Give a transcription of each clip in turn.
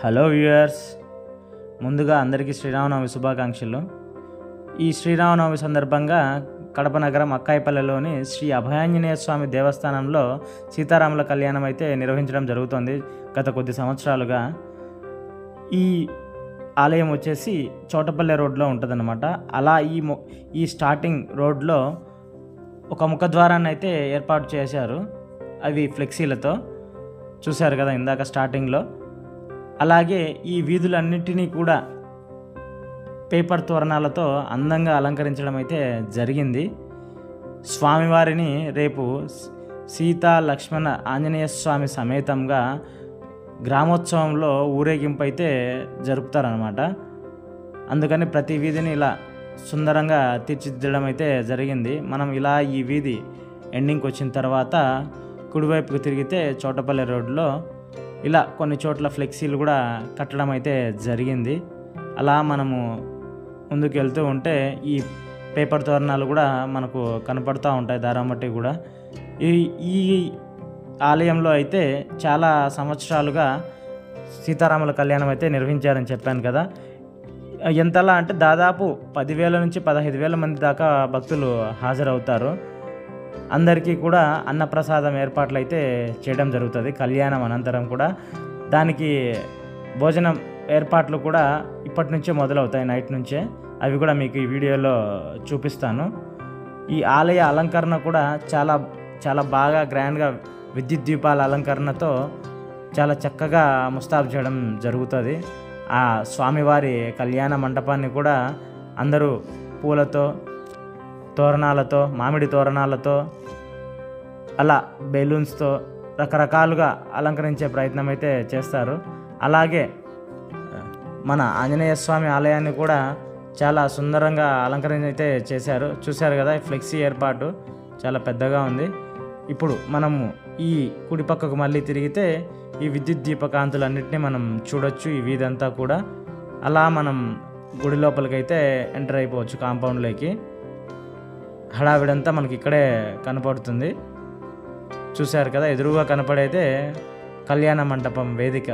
Hello viewers, ముందుగా అందరికీ శ్రీరామనవమి శుభాకాంక్షలు. ఈ శ్రీరామనవమి సందర్భంగా కడప నగరం అక్కాయిపల్లెలోని శ్రీ అభయాంజనేయ స్వామి దేవస్థానంలో సీతారాముల కళ్యాణం అయితే నిర్వహించడం జరుగుతుంది గత కొద్ది సంవత్సరాలుగా. ఈ ఆలయం వచ్చేసి చోటపల్లె రోడ్లో ఉంటుందన్నమాట. అలా ఈ స్టార్టింగ్ రోడ్లో ఒక ముఖద్వారాన్ని అయితే ఏర్పాటు చేశారు, అవి ఫ్లెక్సీలతో చూశారు కదా ఇందాక స్టార్టింగ్లో. అలాగే ఈ వీధులన్నింటినీ కూడా పేపర్ తోరణాలతో అందంగా అలంకరించడం అయితే జరిగింది. స్వామివారిని రేపు సీతా లక్ష్మణ ఆంజనేయ స్వామి సమేతంగా గ్రామోత్సవంలో ఊరేగింపు అయితే జరుపుతారనమాట. అందుకని ప్రతి వీధిని ఇలా సుందరంగా తీర్చిదిద్దడం అయితే జరిగింది. మనం ఇలా ఈ వీధి ఎండింగ్కి వచ్చిన తర్వాత కుడివైపుకు తిరిగితే చోటపల్లి రోడ్లో ఇలా కొన్ని చోట్ల ఫ్లెక్సీలు కూడా కట్టడం అయితే జరిగింది. అలా మనము ముందుకు వెళ్తూ ఉంటే ఈ పేపర్ తోరణాలు కూడా మనకు కనపడుతూ ఉంటాయి దారం బట్టి కూడా. ఈ ఆలయంలో అయితే చాలా సంవత్సరాలుగా సీతారాముల కళ్యాణం అయితే నిర్వహించారని చెప్పాను కదా. ఎంతలా అంటే దాదాపు 10,000 నుంచి 15,000 మంది దాకా భక్తులు హాజరవుతారు. అందరికీ కూడా అన్నప్రసాదం ఏర్పాట్లు అయితే చేయడం జరుగుతుంది కళ్యాణం అనంతరం కూడా. దానికి భోజనం ఏర్పాట్లు కూడా ఇప్పటి నుంచే మొదలవుతాయి, నైట్ నుంచే. అవి కూడా మీకు ఈ వీడియోలో చూపిస్తాను. ఈ ఆలయ అలంకరణ కూడా చాలా చాలా బాగా గ్రాండ్గా విద్యుత్ దీపాల అలంకరణతో చాలా చక్కగా ముస్తాబు చేయడం జరుగుతుంది. ఆ స్వామివారి కళ్యాణ మండపాన్ని కూడా అందరూ పూలతో, తోరణాలతో, మామిడి తోరణాలతో, అలా బెలూన్స్తో రకరకాలుగా అలంకరించే ప్రయత్నం అయితే చేస్తారు. అలాగే మన ఆంజనేయ స్వామి ఆలయాన్ని కూడా చాలా సుందరంగా అలంకరణ అయితే చేశారు. చూశారు కదా, ఫ్లెక్సీ ఏర్పాటు చాలా పెద్దగా ఉంది. ఇప్పుడు మనము ఈ కుడి పక్కకు మళ్ళీ తిరిగితే ఈ విద్యుత్ దీపకాంతులన్నింటినీ మనం చూడొచ్చు, ఈ వీధంతా కూడా. అలా మనం గుడి లోపలికైతే ఎంటర్ అయిపోవచ్చు కాంపౌండ్లోకి. హడావిడంతా మనకి ఇక్కడే కనపడుతుంది. చూశారు కదా, ఎదురుగా కనపడేదే కళ్యాణ మండపం వేదిక,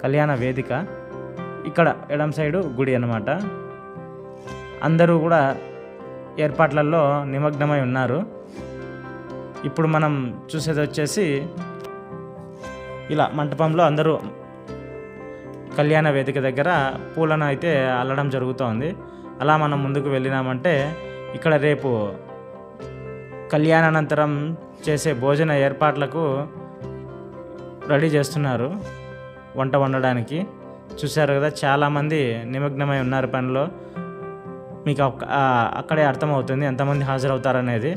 కళ్యాణ వేదిక. ఇక్కడ ఎడం సైడు గుడి అన్నమాట. అందరూ కూడా ఏర్పాట్లలో నిమగ్నమై ఉన్నారు. ఇప్పుడు మనం చూసేది వచ్చేసి ఇలా మంటపంలో అందరూ కళ్యాణ వేదిక దగ్గర పూలను అయితే అల్లడం జరుగుతోంది. అలా మనం ముందుకు వెళ్ళినామంటే ఇక్కడ రేపు కళ్యాణానంతరం చేసే భోజన ఏర్పాట్లకు రెడీ చేస్తున్నారు, వంట వండడానికి. చూశారు కదా, చాలామంది నిమగ్నమై ఉన్నారు పనిలో. మీకు అక్కడే అర్థమవుతుంది ఎంతమంది హాజరవుతారనేది.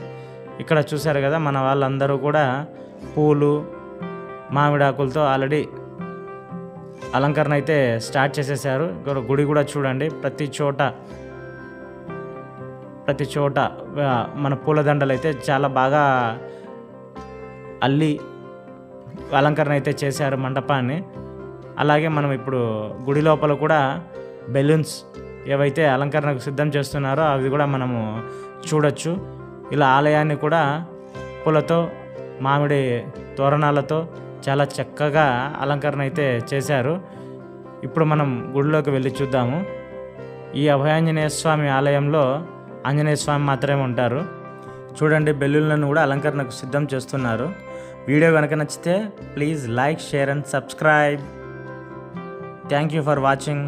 ఇక్కడ చూశారు కదా, మన వాళ్ళందరూ కూడా పూలు, మామిడాకులతో ఆల్రెడీ అలంకరణ అయితే స్టార్ట్ చేసేసారు. గుడి కూడా చూడండి, ప్రతి చోట మన పూలదండలు అయితే చాలా బాగా అల్లి అలంకరణ అయితే చేశారు మండపాన్ని. అలాగే మనం ఇప్పుడు గుడి లోపల కూడా బెలూన్స్ ఏవైతే అలంకరణకు సిద్ధం చేస్తున్నారో అవి కూడా మనము చూడొచ్చు. ఇలా ఆలయాన్ని కూడా పూలతో, మామిడి తోరణాలతో చాలా చక్కగా అలంకరణ అయితే చేశారు. ఇప్పుడు మనం గుడిలోకి వెళ్ళి చూద్దాము. ఈ అభయాంజనేయ స్వామి ఆలయంలో ఆంజనేయ స్వామి మాత్రమే ఉంటారు. చూడండి, బెలూన్లను కూడా అలంకరణకు సిద్ధం చేస్తున్నారు. వీడియో కనుక నచ్చితే please like, share and subscribe. Thank you for watching.